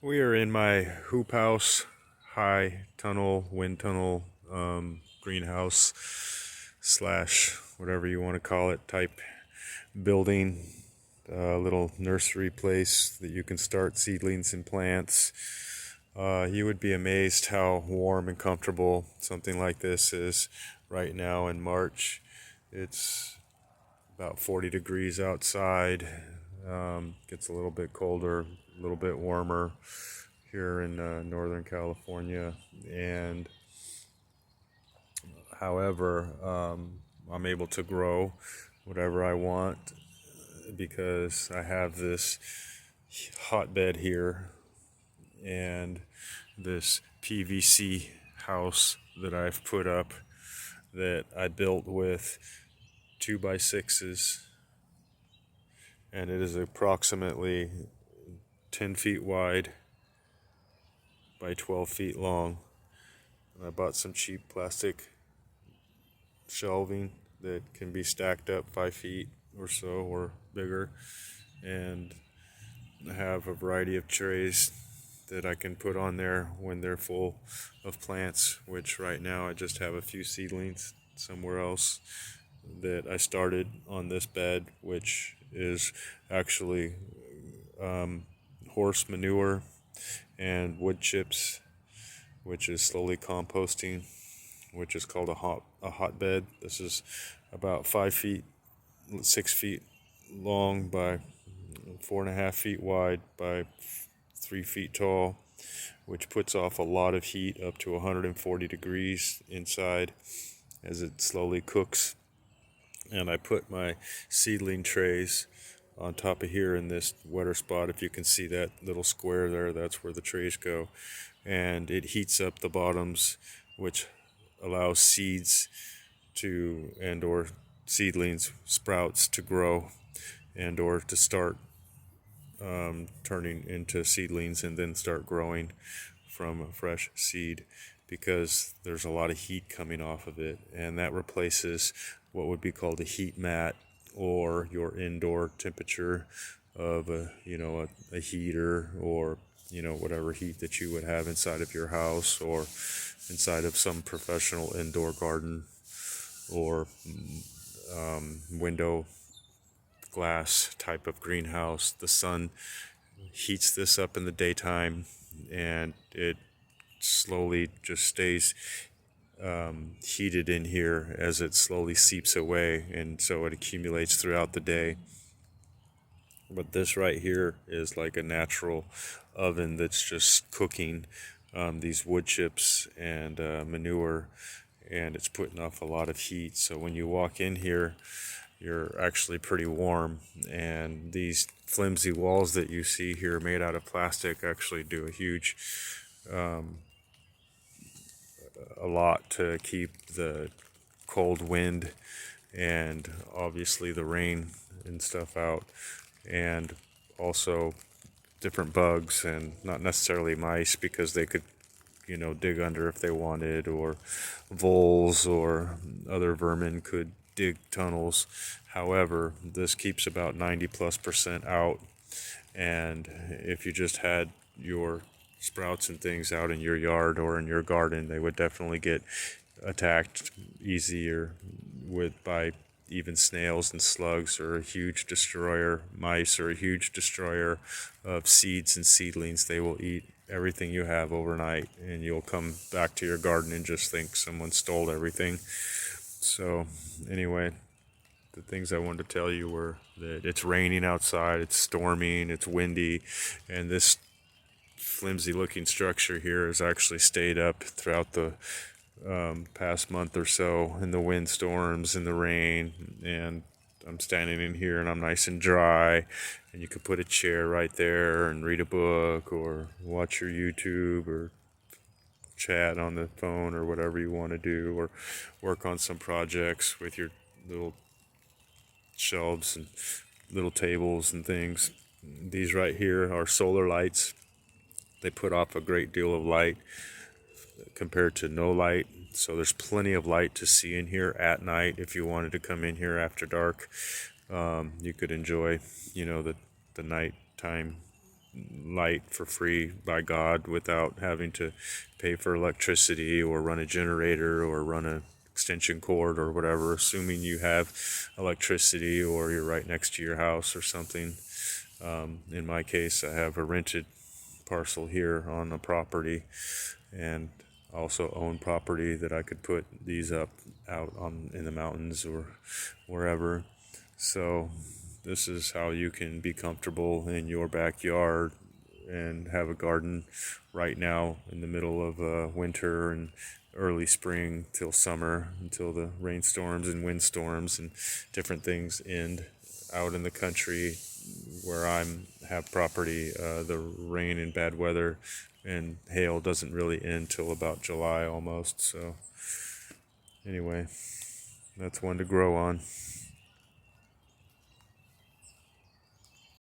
We are in my hoop house, high tunnel, wind tunnel, greenhouse slash whatever you want to call it type building, a little nursery place that you can start seedlings and plants. You would be amazed how warm and comfortable something like this is right now in March. It's about 40 degrees outside. Gets a little bit colder, a little bit warmer here in Northern California. And however, I'm able to grow whatever I want because I have this hotbed here and this PVC house that I've put up that I built with 2x6s, and it is approximately 10 feet wide by 12 feet long. And I bought some cheap plastic shelving that can be stacked up 5 feet or so or bigger, and I have a variety of trays that I can put on there when they're full of plants, which right now I just have a few seedlings somewhere else that I started on this bed, which is actually horse manure and wood chips, which is slowly composting, which is called a hotbed. This is about 5 feet, 6 feet long by 4.5 feet wide by 3 feet tall, which puts off a lot of heat up to 140 degrees inside as it slowly cooks. And I put my seedling trays on top of here in this wetter spot. If you can see that little square there, that's where the trays go. And it heats up the bottoms, which allows seeds to and or seedlings, sprouts to grow and or to start turning into seedlings and then start growing from a fresh seed, because there's a lot of heat coming off of it, and that replaces what would be called a heat mat or your indoor temperature of a heater, or whatever heat that you would have inside of your house or inside of some professional indoor garden or window glass type of greenhouse. The sun heats this up in the daytime, and it slowly just stays heated in here as it slowly seeps away, and so it accumulates throughout the day. But this right here is like a natural oven that's just cooking these wood chips and manure, and it's putting off a lot of heat. So when you walk in here, you're actually pretty warm, and these flimsy walls that you see here made out of plastic actually do a lot to keep the cold wind and obviously the rain and stuff out, and also different bugs, and not necessarily mice, because they could dig under if they wanted, or voles or other vermin could dig tunnels. However, this keeps about 90+% out, and if you just had your sprouts and things out in your yard or in your garden, they would definitely get attacked easier by even snails and slugs, or a huge destroyer, mice, or a huge destroyer of seeds and seedlings. They will eat everything you have overnight, and you'll come back to your garden and just think someone stole everything. So anyway, the things I wanted to tell you were that it's raining outside, it's storming, it's windy, and this flimsy looking structure here has actually stayed up throughout the past month or so in the windstorms and the rain. And I'm standing in here and I'm nice and dry, and you could put a chair right there and read a book or watch your YouTube or chat on the phone or whatever you want to do, or work on some projects with your little shelves and little tables and things. These right here are solar lights. They put off a great deal of light compared to no light, so there's plenty of light to see in here at night. If you wanted to come in here after dark, you could enjoy the nighttime light for free by God without having to pay for electricity or run a generator or run a extension cord or whatever, assuming you have electricity or you're right next to your house or something. In my case, I have a rented parcel here on the property, and also own property that I could put these up out on in the mountains or wherever. So this is how you can be comfortable in your backyard and have a garden right now in the middle of winter and early spring till summer, until the rainstorms and windstorms and different things end. Out in the country where I'm have property, the rain and bad weather and hail doesn't really end till about July almost. So anyway, that's one to grow on.